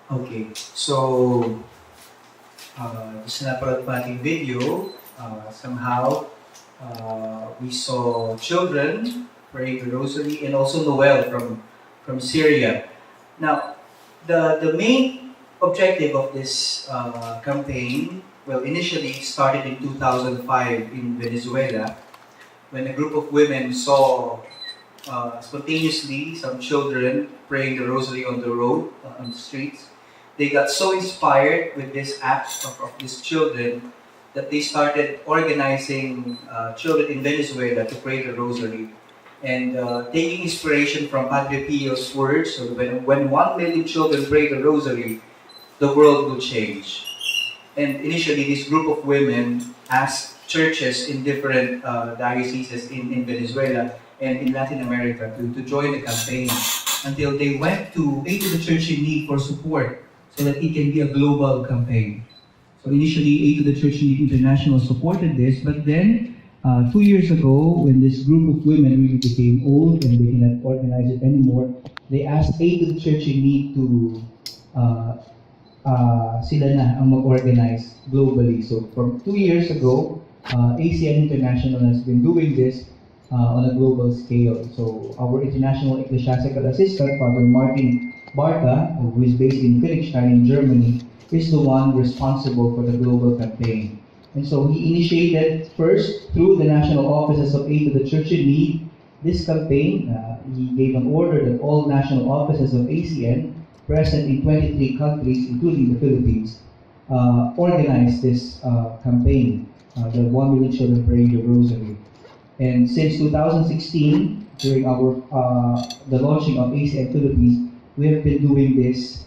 Okay, so sa napanood pa nating video, somehow we saw children praying the Rosary and also Noel from Syria. Now, the main objective of this campaign, well, initially started in 2005 in Venezuela when a group of women saw spontaneously some children praying the Rosary on the road, on the streets. They got so inspired with this act of these children that they started organizing children in Venezuela to pray the Rosary. And taking inspiration from Padre Pio's words, so when 1 million children pray the Rosary, the world will change. And initially, this group of women asked churches in different dioceses in Venezuela and in Latin America to join the campaign until they went to Aid to the Church in Need for support so that it can be a global campaign. So initially, Aid to the Church in Need International supported this, but then 2 years ago, when this group of women really became old and they cannot organize it anymore, they asked Aid to the Church in Need to sila na ang mag-organize globally. So from 2 years ago, ACN International has been doing this on a global scale. So our international ecclesiastical assistant, Father Martin Barta, who is based in Königstein in Germany, is the one responsible for the global campaign. And so he initiated first through the national offices of Aid to the Church in Need this campaign. He gave an order that all national offices of ACN present in 23 countries, including the Philippines, organize this campaign, the 1 million children praying the Rosary. And since 2016, during the launching of ACN Philippines, we have been doing this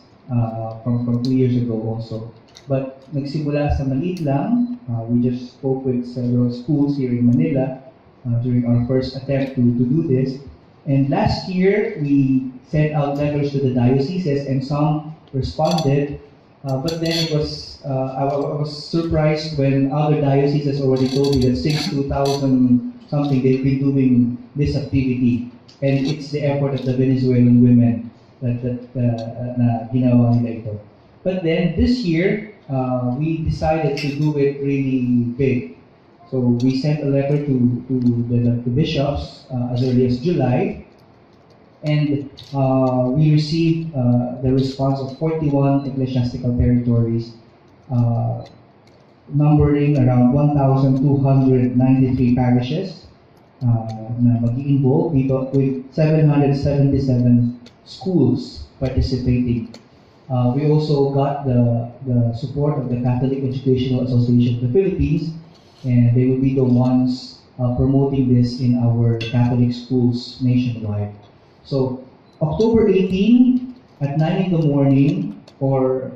from 2 years ago also. But nagsimula sa maliit lang. We just spoke with several schools here in Manila during our first attempt to do this. And last year, we sent out letters to the dioceses and some responded. But then I was surprised when other dioceses already told me that since 2000 something, they've been doing this activity. And it's the effort of the Venezuelan women that ginawa nila ito. But then this year, we decided to do it really big. So we sent a letter to the bishops as early as July, and we received the response of 41 ecclesiastical territories, numbering around 1,293 parishes na mag-i-involve with 777 schools participating. We also got the support of the Catholic Educational Association of the Philippines, and they will be the ones promoting this in our Catholic schools nationwide. So, October 18 at 9 in the morning, or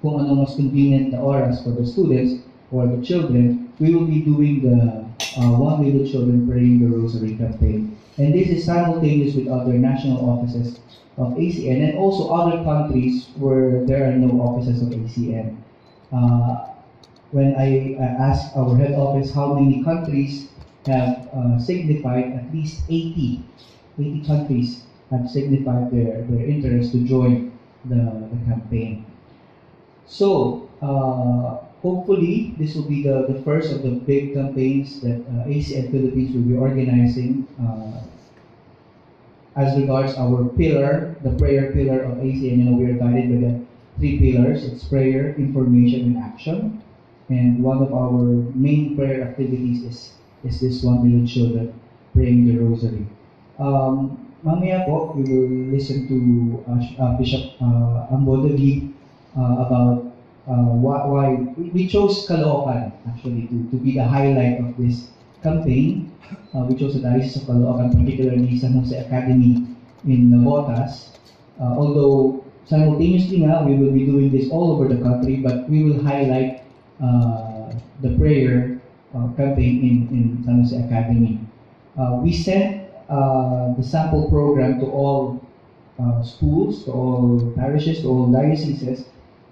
kung ano mas convenient na oras for the students or the children, we will be doing the 1 million children praying the Rosary campaign. And this is simultaneous with other national offices of ACN and also other countries where there are no offices of ACN. When I asked our head office how many countries have signified, at least 80 countries have signified their interest to join the campaign. So, hopefully, this will be the first of the big campaigns that ACN Philippines will be organizing as regards our pillar, the prayer pillar of ACN. We are guided by the 3 pillars. It's prayer, information, and action. And one of our main prayer activities is this 1 million children praying the Rosary. Mamaya po, we will listen to Bishop Ambo David about why we chose Kalookan actually to be the highlight of this campaign. We chose the Diocese of Kalookan, particularly San Jose Academy in Navotas. Although simultaneously we will be doing this all over the country, but we will highlight the prayer campaign in San Jose Academy. We sent the sample program to all schools, to all parishes, to all dioceses,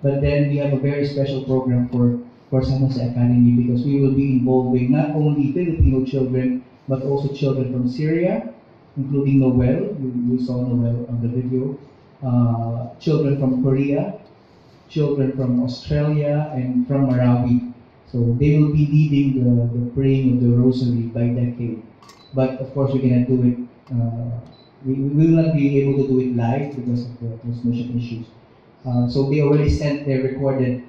but then we have a very special program for San Jose Academy because we will be involving not only Filipino children, but also children from Syria, including Noel. You saw Noel on the video. Children from Korea, children from Australia and from Marawi. So they will be leading the praying of the Rosary by decade. But of course, we cannot do it. We will not be able to do it live because of the transmission issues. So they already sent their recorded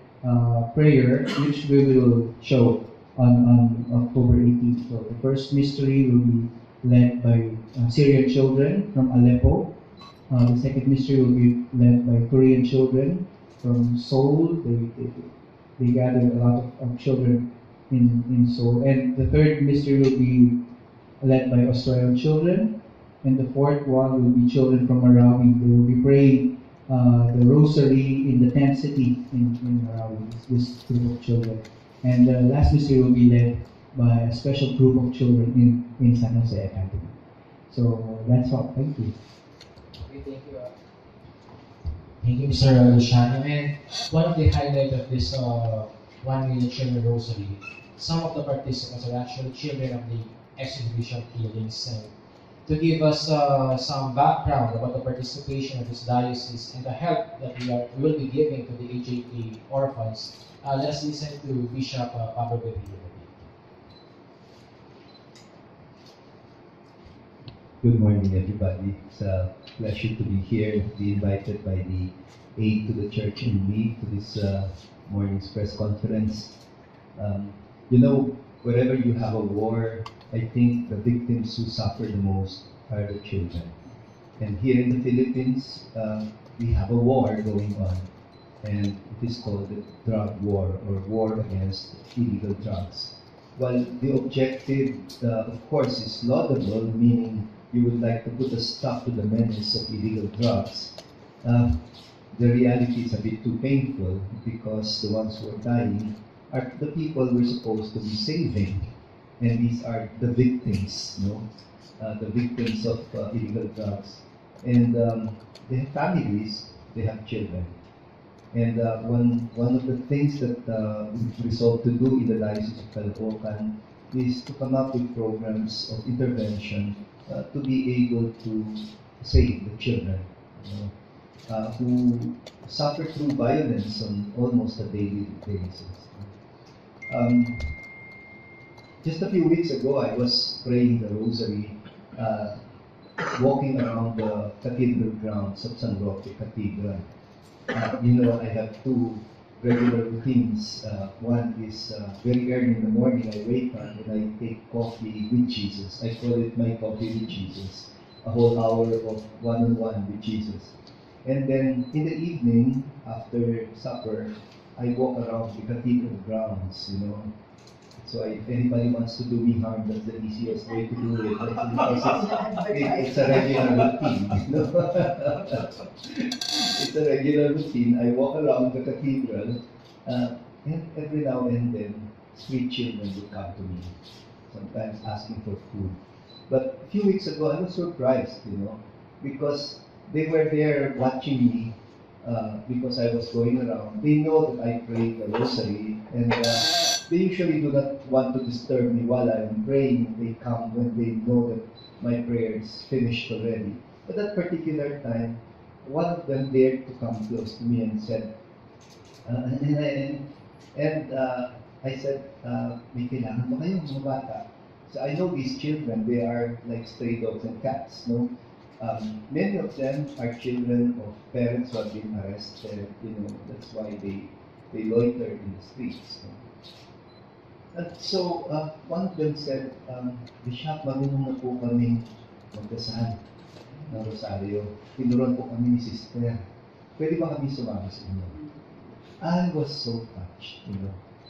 prayer, which we will show on October 18th. So the first mystery will be led by Syrian children from Aleppo. The second mystery will be led by Korean children from Seoul. They gathered a lot of children in Seoul. And the third mystery will be led by Australian children. And the fourth one will be children from Marawi. They will be praying the Rosary in the tent city in Marawi, this group of children. And the last mystery will be led by a special group of children in San Jose Academy. So that's all. Thank you. Okay, thank you. Thank you, Mr. Luciano. And one of the highlights of this 1 Million Children Rosary, some of the participants are actually children of the ex-Bishop Healings. And to give us some background about the participation of this diocese and the help that we will be giving to the HAP orphans, let's listen to Bishop Pablo Virgilio. Good morning, everybody. It's a pleasure to be here, be invited by the aid to the church and me to this morning's press conference. Wherever you have a war, I think the victims who suffer the most are the children. And here in the Philippines, we have a war going on, and it is called the drug war, or war against illegal drugs. Well, the objective, of course, is laudable, meaning you would like to put a stop to the menace of illegal drugs. The reality is a bit too painful because the ones who are dying are the people we're supposed to be saving. And these are the victims, the victims of illegal drugs. And they have families, they have children. And one of the things that we've resolved to do in the Diocese of Kalookan is to come up with programs of intervention to be able to save the children who suffer through violence on almost a daily basis. Just a few weeks ago, I was praying the Rosary, walking around the cathedral grounds of San Roque Cathedral. I have two regular routines. One is very early in the morning, I wake up and I take coffee with Jesus. I call it my coffee with Jesus. A whole hour of one-on-one with Jesus. And then in the evening, after supper, I walk around the cathedral grounds, So if anybody wants to do me harm, that's the easiest way to do it. It's a regular routine. It's a regular routine. I walk around the cathedral, and every now and then, street children would come to me, sometimes asking for food. But a few weeks ago, I was surprised, because they were there watching me, because I was going around. They know that I pray the Rosary, and they usually do not want to disturb me while I'm praying. They come when they know that my prayer is finished already. But that particular time, one of them dared to come close to me and said, I said, may kailangan ba kayo mga bata? So I know these children, they are like stray dogs and cats, no? Many of them are children of parents who have been arrested, that's why they loiter in the streets. And so, one of them said, Bishop, marunong na po kami magdasal ng Rosaryo. Tinuruan po kami ni Sister. Pwede ba kami sumama sa inyo? I was so touched,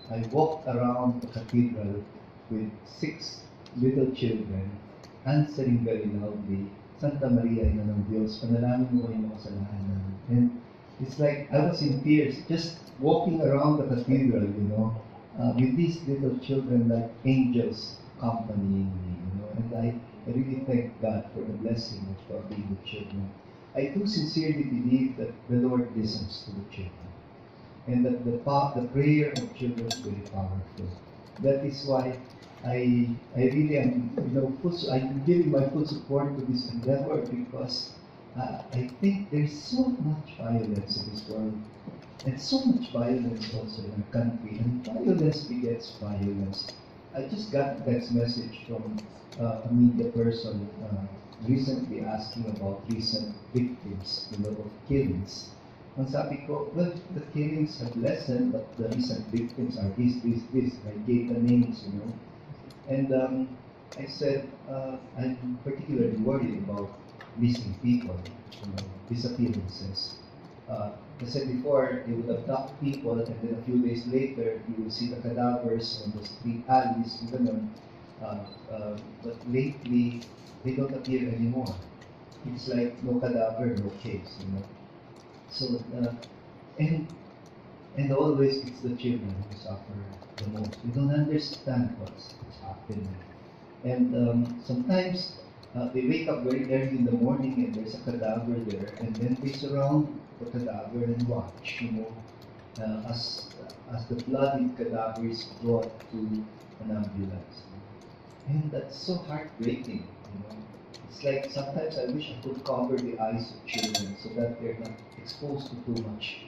I walked around the cathedral with 6 little children, answering very loudly, Santa Maria, Ina ng Diyos, panalangin mo yung makasalanan. And it's like I was in tears, just walking around the cathedral, with these little children like angels accompanying me, and I really thank God for the blessing of being with children. I do sincerely believe that the Lord listens to the children, and that the prayer of children is very powerful. That is why I really am, I'm giving my full support to this endeavor, because I think there's so much violence in this world. And so much violence also in our country, and violence begets violence. I just got a text message from a media person recently asking about recent victims, of killings. Ang sabi ko, well, the killings have lessened, but the recent victims are this. I gave the names. And I said, I'm particularly worried about missing people, disappearances. I said before, they would abduct people, and then a few days later, you will see the cadavers on the street alleys, ganun. But lately, they don't appear anymore. It's like no cadaver, no case. So, and and always it's the children who suffer the most. We don't understand what's happening. And sometimes they wake up very early in the morning and there's a cadaver there, and then they surround the cadaver and watch, as the bloody cadaver is brought to an ambulance. And that's so heartbreaking. It's like sometimes I wish I could cover the eyes of children so that they're not exposed to too much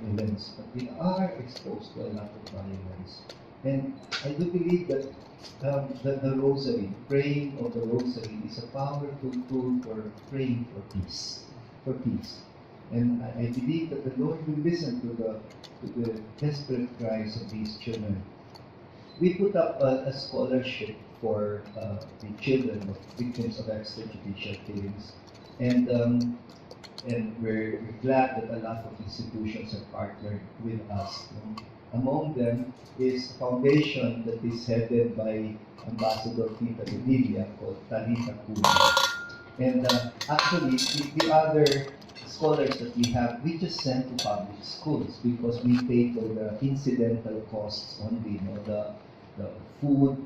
violence, but they are exposed to a lot of violence. And I do believe that the Rosary, praying of the Rosary, is a powerful tool for praying for peace. And I believe that the Lord will listen to the desperate cries of these children. We put up a scholarship for the children of victims of extrajudicial killings, and we're glad that a lot of institutions have partnered with us. Among them is a foundation that is headed by Ambassador Tita Virgilia called Talita Kuna. And actually, the other scholars that we have, we just send to public schools because we pay for the incidental costs only, the food,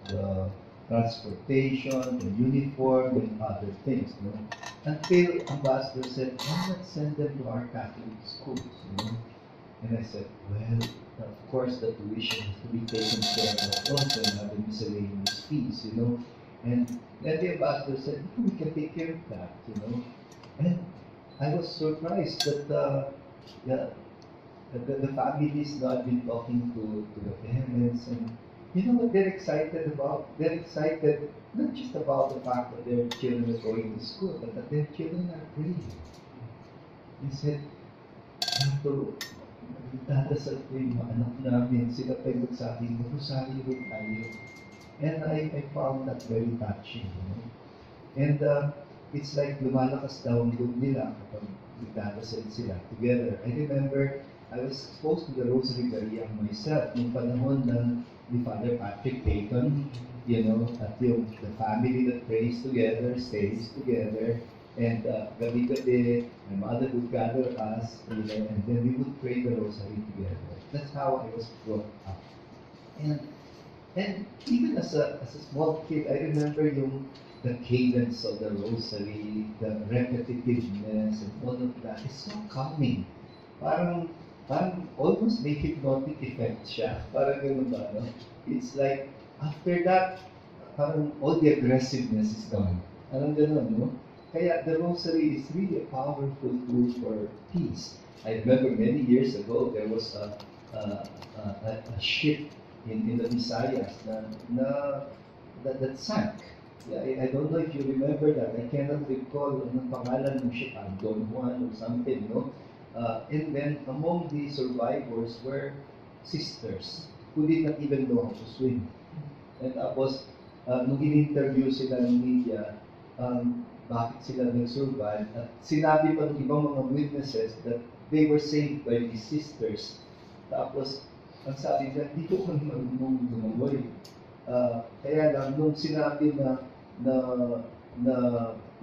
the transportation, the uniform, and other things. Until Ambassador said, why not send them to our Catholic schools? And I said, well, of course the tuition has to be taken care of also and other miscellaneous fees. And then the ambassador said, we can take care of that. And I was surprised that the families now have been talking to the parents, and you know what they're excited about? They're excited not just about the fact that their children are going to school, but that their children are praying. He said, nagdadasal ko yung mga anak namin, sila pa yung nagsabi, mag-rosaryo rin tayo. And I found that very touching. And it's like lumalakas daw ang loob nila kapag nagdadasal sila together. I remember I was exposed to the Rosary very young myself nung panahon ni Father Patrick Payton, at the family that prays together, stays together, and gabi-gabi, my mother would gather us, and then we would pray the Rosary together. That's how I was brought up. And even as a small kid, I remember the cadence of the Rosary, the repetitiveness, and all of that. It's so calming. Parang almost may hypnotic effect siya. Parang ganun ba, no? It's like, after that, parang all the aggressiveness is gone. Parang ganun, no? Kaya the Rosary is really a powerful tool for peace. I remember many years ago, there was a ship in the Visayas that sank. Yeah, I don't know if you remember that. I cannot recall anong pangalan ng ship, Don Juan or something, no? And then among the survivors were sisters who did not even know how to swim. And tapos, nung in-interview sila ng media, bakit sila nag-survive, at sinabi pa ng ibang mga witnesses that they were saved by these sisters. Tapos, ang sabi nila, hindi ko kami marunong lumangoy. Kaya lang, nung sinabi na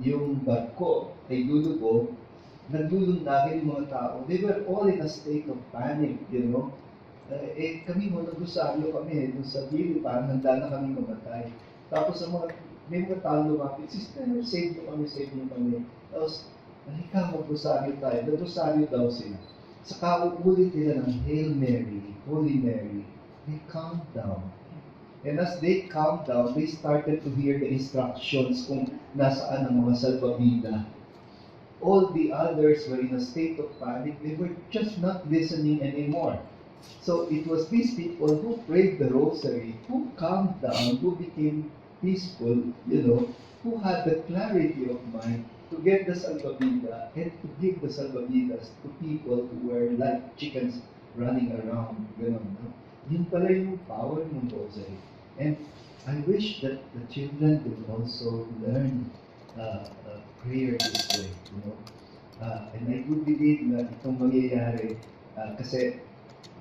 yung barko ay lulubog, nagdulong namin yung mga tao. They were all in a state of panic, kami mo, nag-rosaryo kami, dun sa bili, parang handa na kami mamatay. Tapos may mga tao lumapit, sister, save nyo kami. Tapos, halika, mag-rosaryo tayo. Nag-rosaryo daw sila. Saka uulit nila ng Hail Mary, Holy Mary. They calmed down. And as they calmed down, they started to hear the instructions kung nasaan ang mga salbabida. all the others were in a state of panic. They were just not listening anymore. So it was these people who prayed the rosary, who calmed down, who became peaceful, who had the clarity of mind to get the salvavida and to give the salvavidas to people who were like chickens running around. No? Yun pala yung power ng rosary. And I wish that the children would also learn prayer this way. And I do believe na itong mangyayari kasi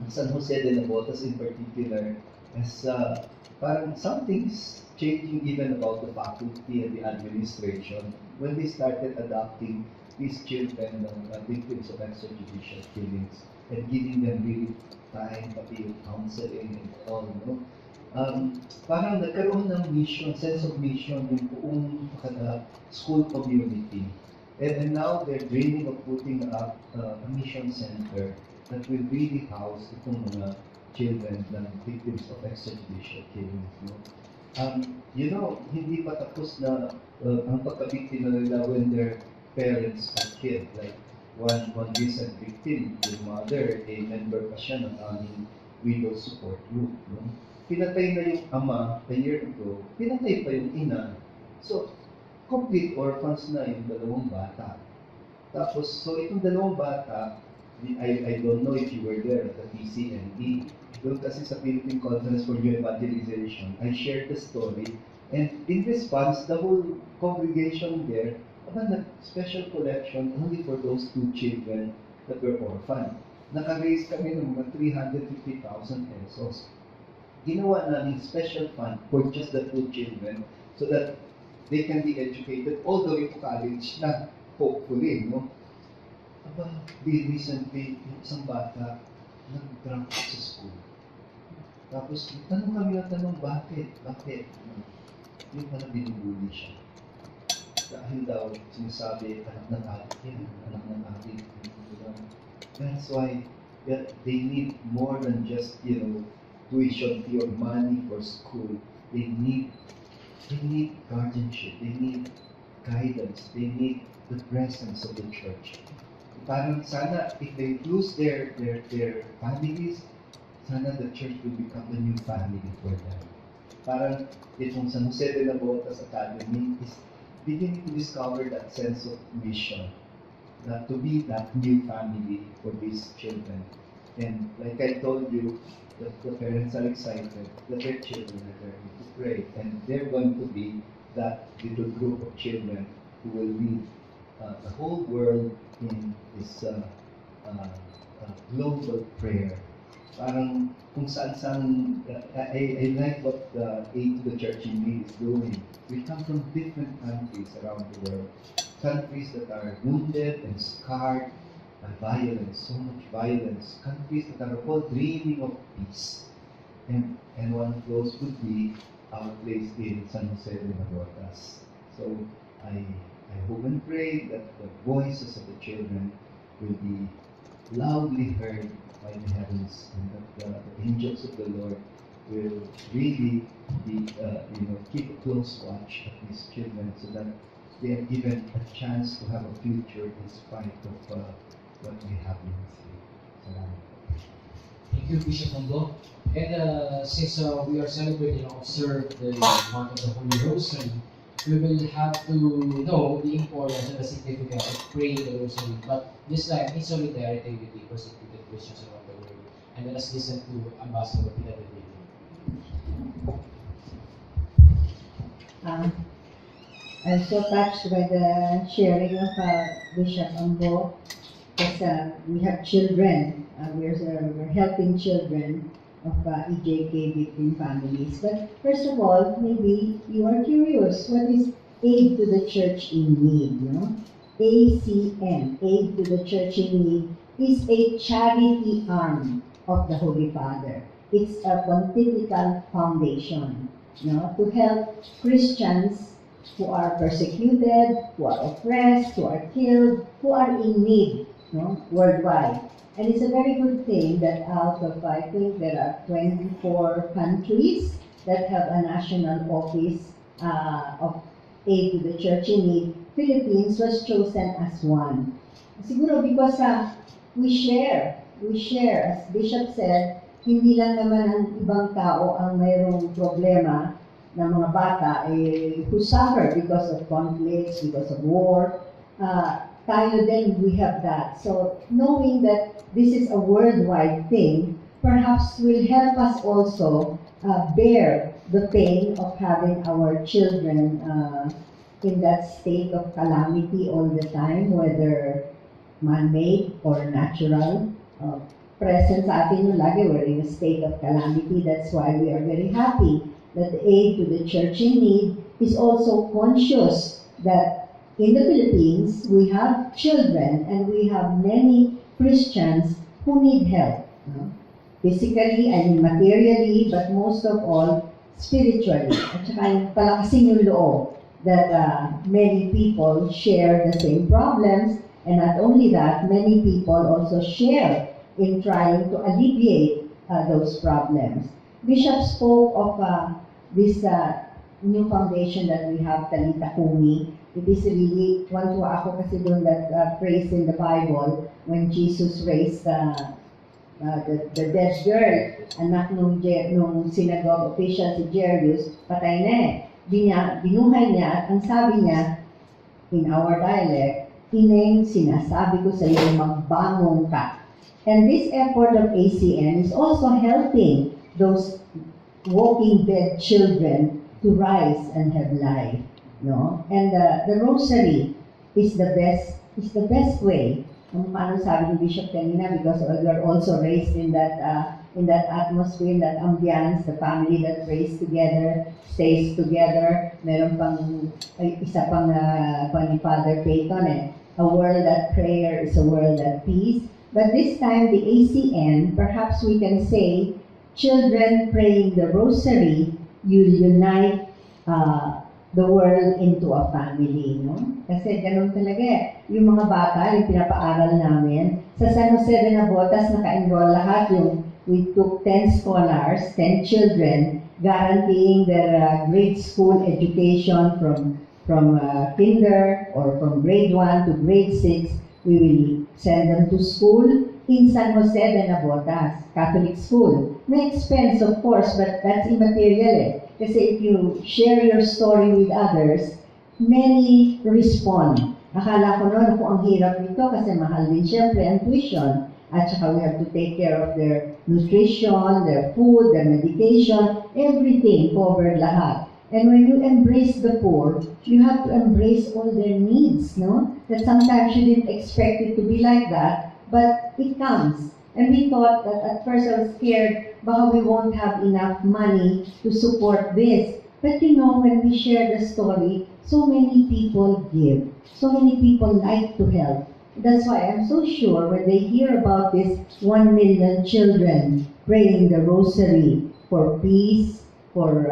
San Jose de la Botas in particular as parang something's changing even about the faculty and the administration when they started adopting these children victims of extrajudicial killings and giving them really time, pati yung counseling and all, parang nagkaroon ng mission, sense of mission yung buong school community. And now they're dreaming of putting up a mission center that will really house itong mga children ng victims of extrajudicial killings. Hindi pa tapos na ang pagkabiktima nila when their parents are killed. Like one recent victim, the mother, a member pa siya ng aming widow support group. Pinatay na yung ama a year ago, pinatay pa yung ina. So, complete orphans na yung dalawang bata. Tapos, so itong dalawang bata, I don't know if you were there at the PCNE. Doon kasi sa Philippine Conference for New Evangelization, I shared the story. And in response, the whole congregation there, nag-special collection only for those two children that were orphaned. Naka-raise kami ng mga 350,000 pesos. Ginawa namin special fund for just the two children so that they can be educated all the way to college na, hopefully, recently, yung isang bata, nag-drunk sa school. Tapos, kami na tanong, bakit? Yung pala binubuli siya. Dahil daw, sinasabi, anak ng adik yan, anak ng adik. That's why they need more than just, tuition fee or money for school. They need guardianship, they need guidance, they need the presence of the church. Parang sana, if they lose their families, sana the church will become a new family for them. Parang itong San Jose de la Botas Academy is beginning to discover that sense of mission, that to be that new family for these children. And like I told you, the parents are excited that their children are learning to pray, and they're going to be that little group of children who will lead the whole world in this global prayer. Parang kung saan I like what the Aid to the Church in Me is doing. We come from different countries around the world, countries that are wounded and scarred by violence, so much violence, countries that are all dreaming of peace. And one of those would be our place in San Jose de la Botas. So I hope and pray that the voices of the children will be loudly heard by the heavens, and that the angels of the Lord will really be, keep a close watch of these children so that they are given a chance to have a future in spite of what we have been through. Salamat. Thank you, Bishop Mondo. And since we are celebrating and observe the month of the Holy Rosary, we will have to know the importance and the significance of praying the Rosary, but this time in solidarity with the persecuted Christians around the world. And let us listen to Ambassador Virgilio. I'm so touched by the sharing of Bishop Ambo, because we have children. We're helping children of EJK victim families. But first of all, maybe you are curious, what is Aid to the Church in Need? ACN, Aid to the Church in Need, is a charity arm of the Holy Father. It's a pontifical foundation, to help Christians who are persecuted, who are oppressed, who are killed, who are in need, worldwide. And it's a very good thing that out of, I think there are 24 countries that have a national office of Aid to the Church in Need, Philippines was chosen as one. Siguro because we share, as Bishop said, hindi lang naman ang ibang tao ang mayroong problema ng mga bata who suffer because of conflicts, because of war. Tayo din, we have that. So knowing that this is a worldwide thing, perhaps will help us also bear the pain of having our children in that state of calamity all the time, whether man-made or natural. Present sa atin yung lagi, we're in a state of calamity. That's why we are very happy that the aid to the church in need is also conscious that in the Philippines, we have children and we have many Christians who need help. Physically and materially, but most of all, spiritually. At saka yung palakasin yung loob that many people share the same problems, and not only that, many people also share in trying to alleviate those problems. Bishop spoke of this new foundation that we have, Talita Kumi. It is really, tuwa ako kasi doon that phrase in the Bible when Jesus raised the dead girl, anak nung synagogue official si Jairus, patay na binuhay niya at ang sabi niya, in our dialect, Ineng, sinasabi ko sa iyo, magbangon ka. And this effort of ACN is also helping those walking dead children to rise and have life. No? And the Rosary is the best way. Paano sabi ni Bishop kanina, because we are also raised in that atmosphere, in that ambience, the family that prays together, stays together. Meron pang isa pang ni Father Peyton a world that prayer is a world that peace. But this time the ACN, perhaps we can say, children praying the Rosary, you unite the world into a family, no? Kasi ganun talaga yung mga bata, yung pinapaaral namin. Sa San Jose de Navotas, naka-enroll lahat we took 10 scholars, 10 children, guaranteeing their grade school education from kinder or from grade 1 to grade 6. We will send them to school in San Jose de Navotas, Catholic school. May expense, of course, but that's immaterial Kasi if you share your story with others, many respond. Akala ko noon, ang hirap nito kasi mahal din siyempre ang tuition. At saka we have to take care of their nutrition, their food, their medication, everything covered lahat. And when you embrace the poor, you have to embrace all their needs, no? That sometimes you didn't expect it to be like that, but it comes. And we thought that at first I was scared, baka we won't have enough money to support this. But you know, when we share the story, so many people give. So many people like to help. That's why I'm so sure when they hear about this 1 million children praying the Rosary for peace, for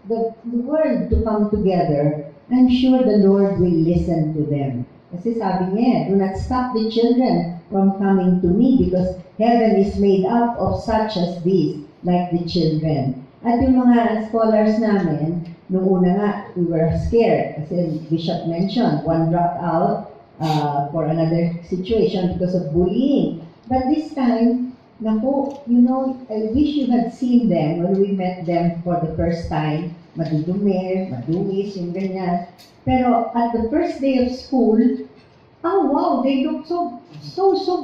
the world to come together, I'm sure the Lord will listen to them. Kasi sabi niya, do not stop the children from coming to me because heaven is made up of such as these, like the children. At yung mga scholars namin, nung una nga, we were scared kasi Bishop mentioned, one dropped out for another situation because of bullying. But this time, naku, you know, I wish you had seen them when we met them for the first time. Madudumi, madungis, yung ganyan. Pero at the first day of school, oh wow, they look so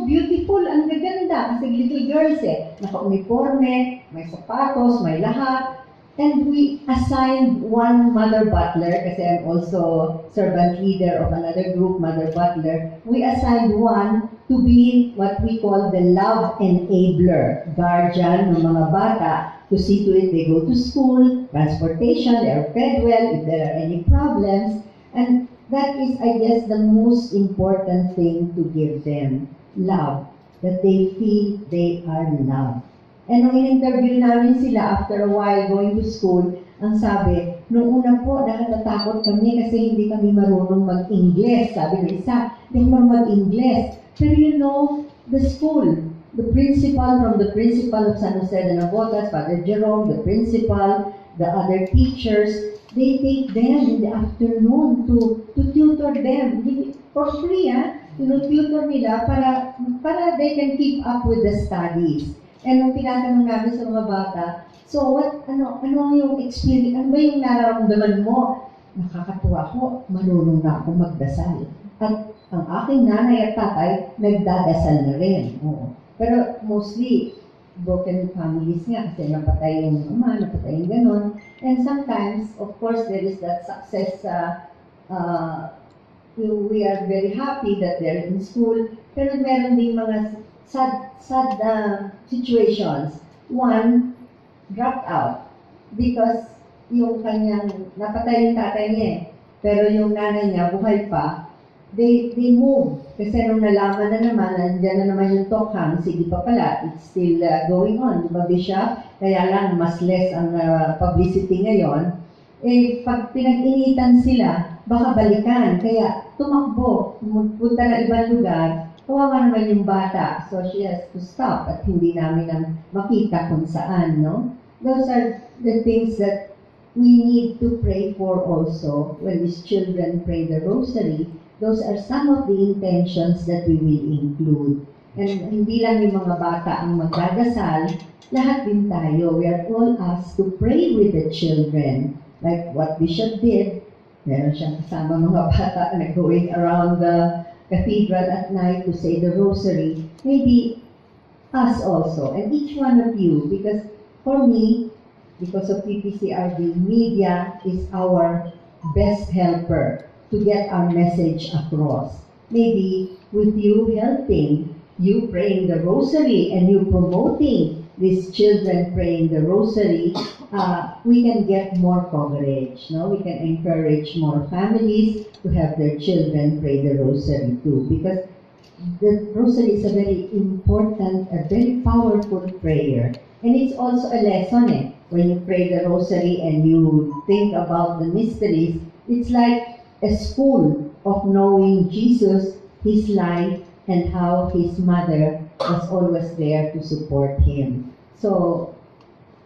beautiful. Ang gaganda. Kasi little girls naka-uniforme, may sapatos, may lahat. And we assigned one mother butler, kasi I'm also servant leader of another group, mother butler. We assigned one to be what we call the love enabler, guardian ng mga bata, to see to it they go to school, transportation, they are fed well, if there are any problems. And that is, I guess, the most important thing to give them, love, that they feel they are loved. And nung in-interview namin sila after a while going to school, ang sabi, nung una po, nakatatakot kami kasi hindi kami marunong mag-Ingles. Sabi ng isa, hindi marunong mag-Ingles. Pero you know, the school, the principal of San Jose de Navotas, Father Jerome, the principal, the other teachers, they take them in the afternoon to tutor them for free, tutor nila para they can keep up with the studies. And nung tinatanong namin sa mga bata, so ano yung experience, ano ba yung nararamdaman mo? Nakakatuwa ko, marunong na ako magdasal. At ang aking nanay at tatay, nagdadasal na rin. Oo. Pero mostly, broken families nga kasi napatay yung ama, napatay yung ganon. And sometimes, of course, there is that success. We are very happy that they're in school, pero meron din mga sad situations. One, dropped out because yung kanyang napatay yung tatay niya pero yung nanay niya buhay pa. They move. Kasi nung nalaman na naman, nandiyan na naman yung tokhang, sige pa pala, it's still going on. Diba, Bishop? Kaya lang, mas less ang publicity ngayon. Pag pinag-initan sila, baka balikan. Kaya tumakbo, punta na ibang lugar, kawawa naman yung bata. So she has to stop at hindi namin makita kung saan, no? Those are the things that we need to pray for also when these children pray the Rosary. Those are some of the intentions that we will include. And hindi lang yung mga bata ang magdadasal, lahat din tayo. We are all asked to pray with the children. Like what Bishop did, meron siyang kasama mga bata na going around the cathedral at night to say the Rosary. Maybe us also, and each one of you, because for me, because of PPCRD, media is our best helper to get our message across. Maybe with you helping, you praying the Rosary and you promoting these children praying the Rosary, we can get more coverage. No? We can encourage more families to have their children pray the Rosary too, because the Rosary is a very important, a very powerful prayer. And it's also a lesson. When you pray the Rosary and you think about the mysteries, it's like a school of knowing Jesus, His life, and how His mother was always there to support Him. So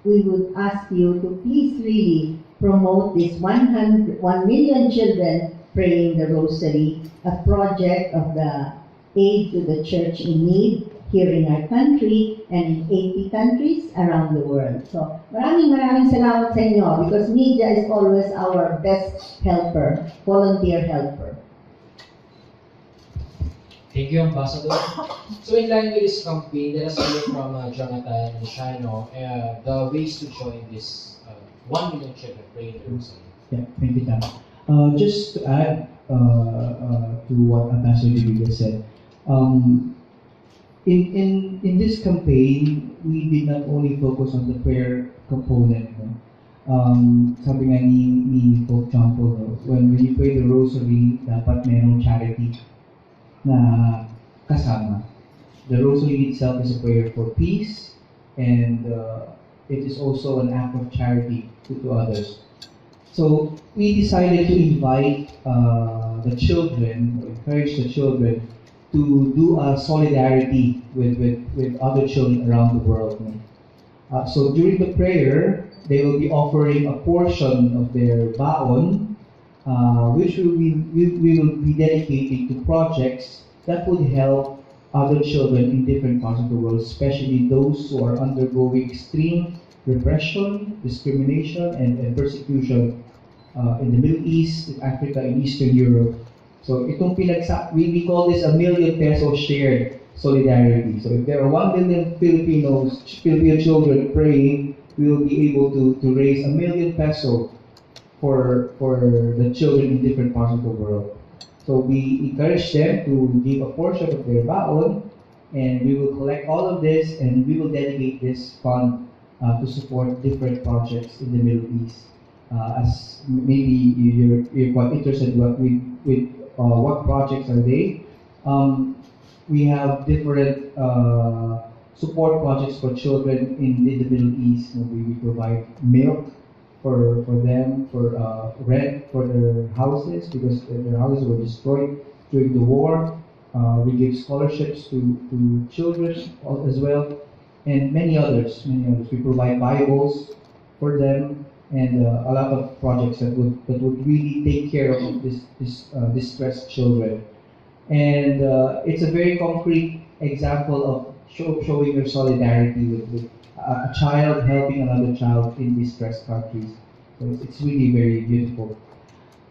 we would ask you to please really promote this 1 million children praying the Rosary, a project of the aid to the church in need here in our country and in 80 countries around the world. So, maraming salamat sa inyo because media is always our best helper, volunteer helper. Thank you, Ambassador. So in line with this campaign, let us hear from Jonathan and Luciano the ways to join this 1 million children praying the Rosary. Yeah, thank you, Tam. Just to add to what Ambassador Virgilio said, in this campaign, we did not only focus on the prayer component. Sabi nga ni Pope John Paul, when you pray the Rosary, dapat merong charity na kasama. The Rosary itself is a prayer for peace, and it is also an act of charity to others. So we decided to invite the children, encourage the children to do a solidarity with other children around the world. So during the prayer, they will be offering a portion of their baon, which we will be dedicating to projects that would help other children in different parts of the world, especially those who are undergoing extreme repression, discrimination, and persecution in the Middle East, in Africa, in Eastern Europe. So itong we call this a million peso shared solidarity. So if there are 1 million Filipino children praying, we will be able to raise 1 million peso for the children in different parts of the world. So we encourage them to give a portion of their baon, and we will collect all of this and we will dedicate this fund to support different projects in the Middle East. As maybe you're quite interested with what projects are they? We have different support projects for children in the Middle East. We provide milk for them, for rent for their houses because their houses were destroyed during the war. We give scholarships to children as well, and many others. We provide Bibles for them. and a lot of projects that would really take care of distressed children. And it's a very concrete example of showing your solidarity with a child helping another child in distressed countries. So it's really very beautiful.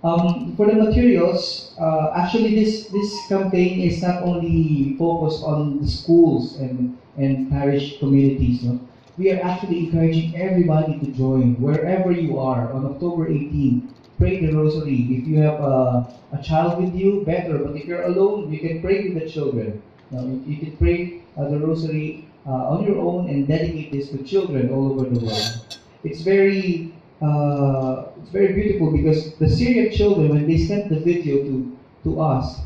For the materials, actually this campaign is not only focused on the schools and parish communities. No? We are actually encouraging everybody to join wherever you are on October 18. Pray the Rosary. If you have a child with you, better. But if you're alone, you can pray with the children. You can pray the Rosary on your own and dedicate this to children all over the world. It's very beautiful because the Syrian children, when they sent the video to us,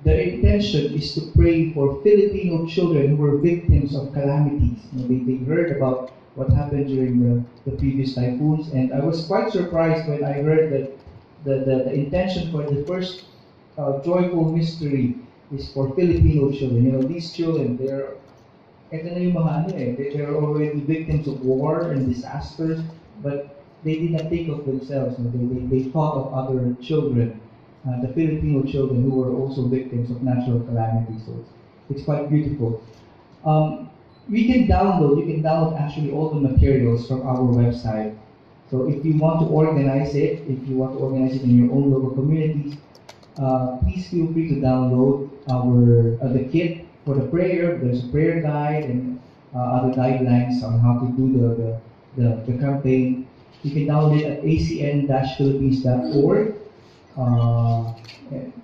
their intention is to pray for Filipino children who were victims of calamities. They heard about what happened during the previous typhoons, and I was quite surprised when I heard that the intention for the first joyful mystery is for Filipino children. These children, ito na yung mga they're already victims of war and disasters, but they did not think of themselves. They thought of other children, the Filipino children who were also victims of natural calamities. So it's quite beautiful. You can download actually all the materials from our website. So if you want to organize it, in your own local communities, please feel free to download the kit for the prayer. There's a prayer guide and other guidelines on how to do the campaign. You can download it at acn-philippines.org.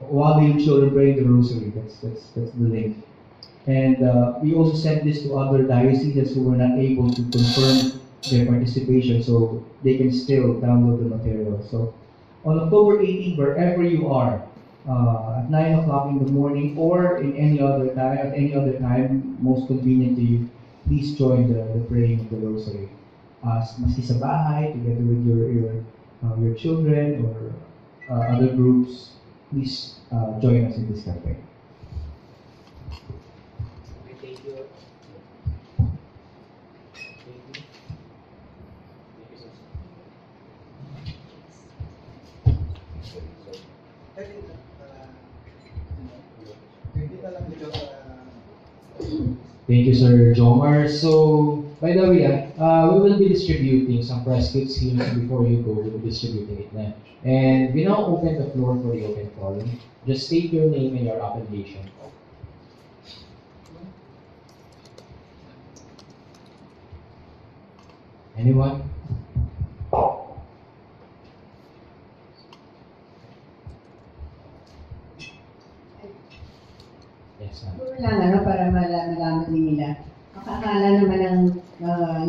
While the children pray the Rosary, that's the link. And we also sent this to other dioceses who were not able to confirm their participation, so they can still download the material. So on October 18, wherever you are, at 9 o'clock in the morning or in any other time most convenient to you, please join the praying of the Rosary. Maski sa bahay, together with your children or other groups, please join us in this campaign. Thank you. Thank you, Sir Jomar. So, by the way, we will be distributing some press kits here before you go. We'll be distributing it now. And we now open the floor for the open forum. Just state your name and your affiliation. Anyone? Yes, ma'am. Lang para malaman din nila. Akala naman ng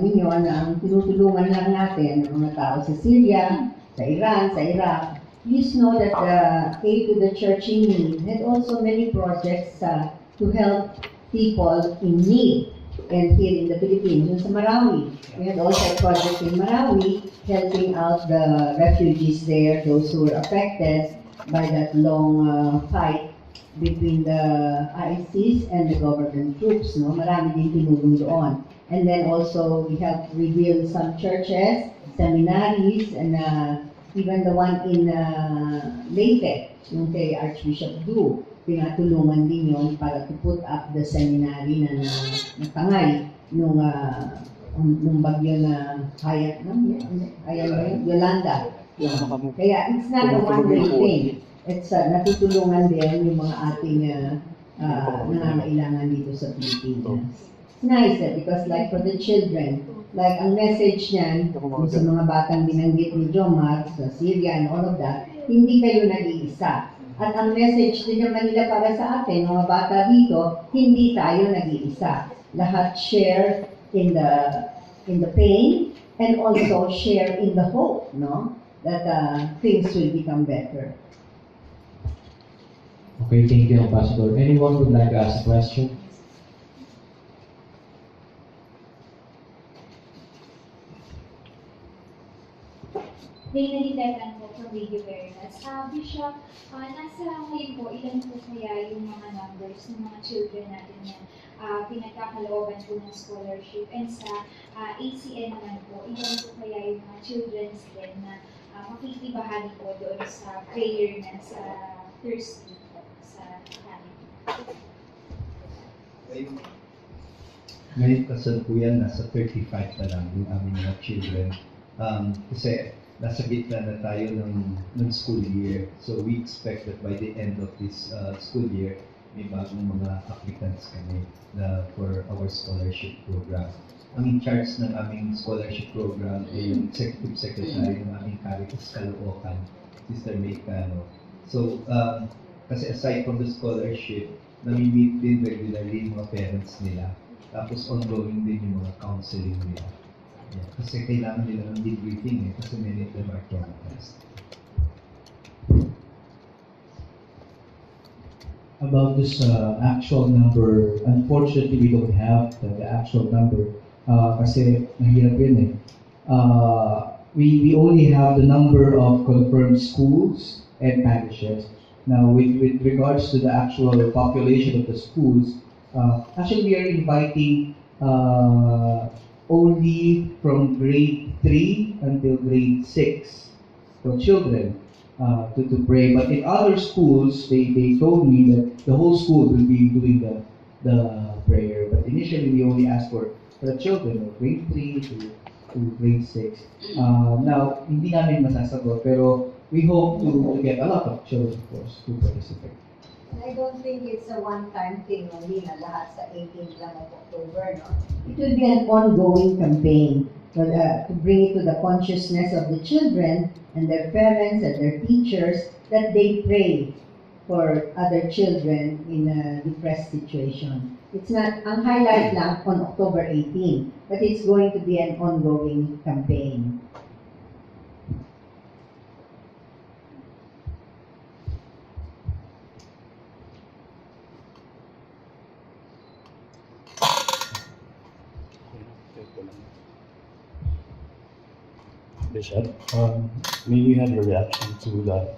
ninyo na ang tinutulungan lang natin ang mga tao sa Syria, sa Iran, sa Iraq. Please know that the Aid to the Church in Need had also many projects to help people in need. And here in the Philippines, sa Marawi, we had also a project in Marawi helping out the refugees there, those who were affected by that long fight between the ICs and the government troops. Marami din tinulong doon. And then also we helped rebuild some churches, seminaries, and even the one in Leyte, yung kay Archbishop Du. Pinatulungan din yun para to put up the seminary na natangay nung bagyo na Yolanda. Kaya it's not a one-way thing. It's natutulungan din yung mga ating nangangailangan dito sa Pilipinas. It's nice because like for the children, like ang message niyan sa mga batang binanggit ni Jomar sa Syria and all of that, hindi kayo nag-iisa. At ang message din naman nila para sa atin, mga bata dito, hindi tayo nag-iisa. Lahat share in the pain and also share in the hope, that things will become better. Okay, thank you, Ambassador. Anyone would like to ask a question? Henrietta po from Radio Veritas. Bishop, nasa ngayon po, ilan po kaya yung mga numbers ng mga children natin na pinagkakalooban po ng scholarship. And sa ACN naman po, ilan po kaya yung mga children's din na makikibahagi po doon sa prayer na sa Thursday po sa academy. Ngayon kasalukuyan, nasa 35 na lang yung aming mga children. Kasi nasa gitna na tayo ng school year. So we expect that by the end of this school year, may bagong mga applicants kami for our scholarship program. Ang in charge ng aming scholarship program ay yung Executive Secretary ng aming Caritas Kalookan, Sister Maycano. So, kasi aside from the scholarship, nami-meet din regularly yung mga parents nila. Tapos ongoing din yung mga counseling nila. Yeah. Kasi kailangan nila ng debriefing kasi many of them are traumatized. About this actual number, unfortunately we don't have the actual number kasi mahirap yun eh. We only have the number of confirmed schools and parishes. Now with regards to the actual population of the schools, actually we are inviting only from grade 3 until grade 6 for children to pray. But in other schools, they told me that the whole school will be doing the prayer. But initially, we only asked for the children of grade 3 to grade 6. Now, hindi namin masasagot, pero we hope to get a lot of children, of course, to participate. I don't think it's a one-time thing only na lahat sa 18th lang of October, no? It will be an ongoing campaign to bring it to the consciousness of the children and their parents and their teachers that they pray for other children in a depressed situation. It's not, ang highlight lang on October 18, but it's going to be an ongoing campaign. Bishop, maybe you had a reaction to the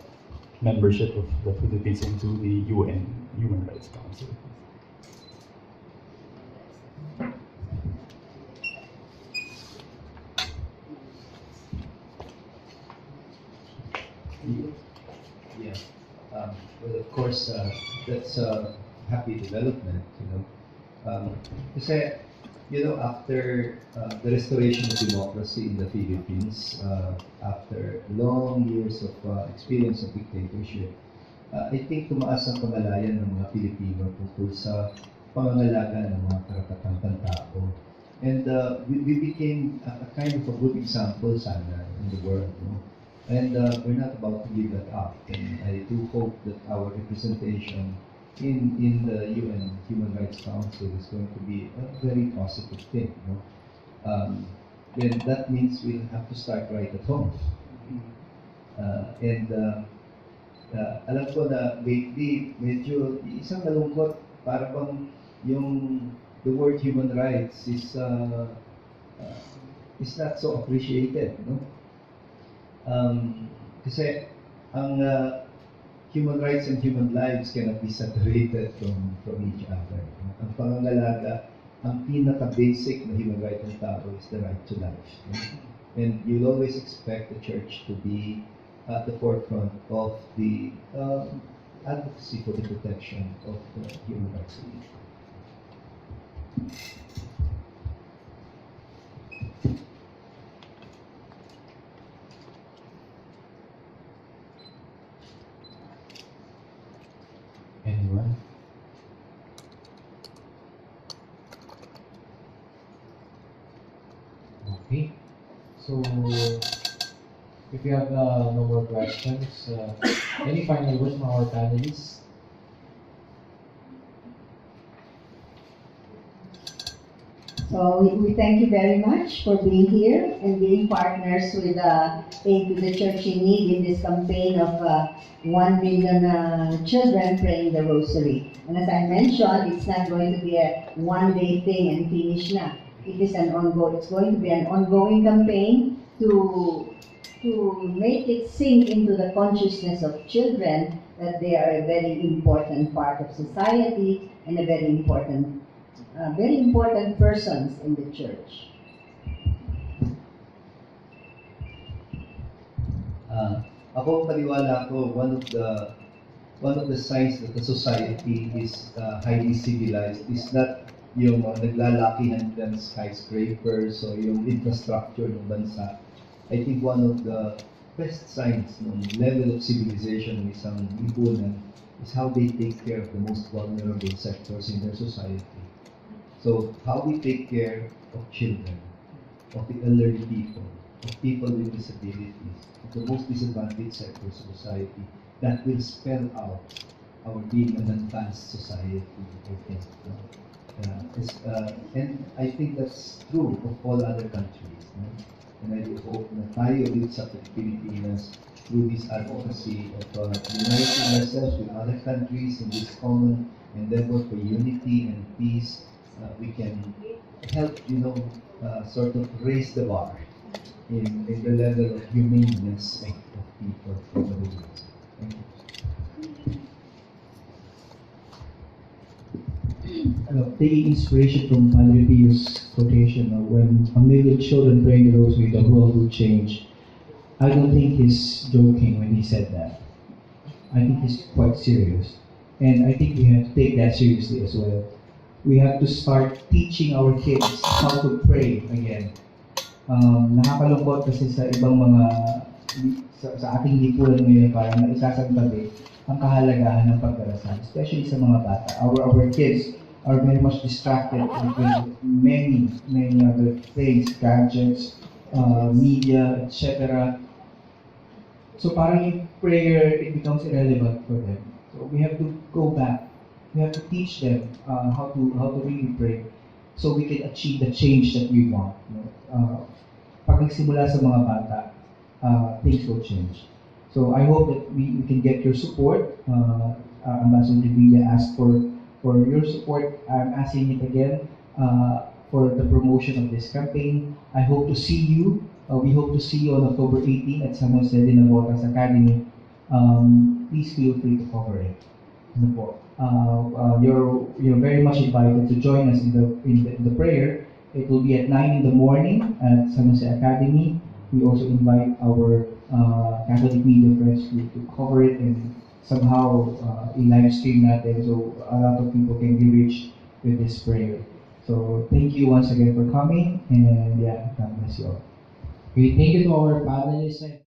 membership of the Philippines into the UN Human Rights Council. Yeah. Well, of course, that's a happy development, Kasi, after the restoration of democracy in the Philippines, after long years of experience of dictatorship, I think tumaas ang kamalayan ng mga Pilipino tungkol sa pangangalaga ng mga karapatang pantao. And we became a kind of a good example sana in the world, And we're not about to give that up. And I do hope that our representation in the UN Human Rights Council is going to be a very positive thing. Then that means we'll have to start right at home. Alam ko na lately, medyo isang nalungkot, para bang the word human rights is not so appreciated, Kasi ang human rights and human lives cannot be separated from each other. Ang pangangalaga, ang pinaka-basic na human right ng tao is the right to life. And you'll always expect the church to be at the forefront of the advocacy for the protection of the human rights of people. Anyone? Okay. So, if you have no more questions, any final words from our panelists? So we thank you very much for being here and being partners with Aid to the Church in Need in this campaign of 1 million children praying the Rosary. And as I mentioned, it's not going to be a one-day thing and finish na. It's going to be an ongoing campaign to make it sink into the consciousness of children that they are a very important part of society and a very important very important persons in the church. Ako paniwala ko, one of the signs that the society is highly civilized is not yung naglalakihan ng skyscrapers o yung infrastructure ng bansa. I think one of the best signs ng level of civilization ng isang lipunan is how they take care of the most vulnerable sectors in their society. So, how we take care of children, of the elderly people, of people with disabilities, of the most disadvantaged sectors of society, that will spell out our being an advanced society, I think. And I think that's true of all other countries. No? And I hope na tayo dito sa Pilipinas, through this advocacy of uniting ourselves with other countries in this common endeavor for unity and peace, we can help, sort of raise the bar in the level of humaneness of people over the years. Thank you. Taking inspiration from Padre Pio's quotation, when a million children pray the rosary, the world will change. I don't think he's joking when he said that. I think he's quite serious. And I think we have to take that seriously as well. We have to start teaching our kids how to pray again. Nakakalungkot kasi sa ibang mga, sa ating lipunan ngayon, parang naisasantabi ang kahalagahan ng pagdarasal, especially sa mga bata. Our kids are very much distracted with many other things, gadgets, media, etc. So parang yung prayer, it becomes irrelevant for them. So we have to go back. We have to teach them how to really pray, so we can achieve the change that we want. Pag nagsimula sa mga bata, things will change. So I hope that we can get your support. Ambassador Virgilio asked for your support. I'm asking it again for the promotion of this campaign. I hope to see you. We hope to see you on October 18 at San Jose de Navotas Academy. Please feel free to cover it. You're very much invited to join us in the prayer. It will be at 9 in the morning at San Jose Academy. We also invite our Catholic media friends to cover it and somehow live stream natin so a lot of people can be reached with this prayer. So thank you once again for coming, and yeah, God bless you all. Okay, thank you to our panelists.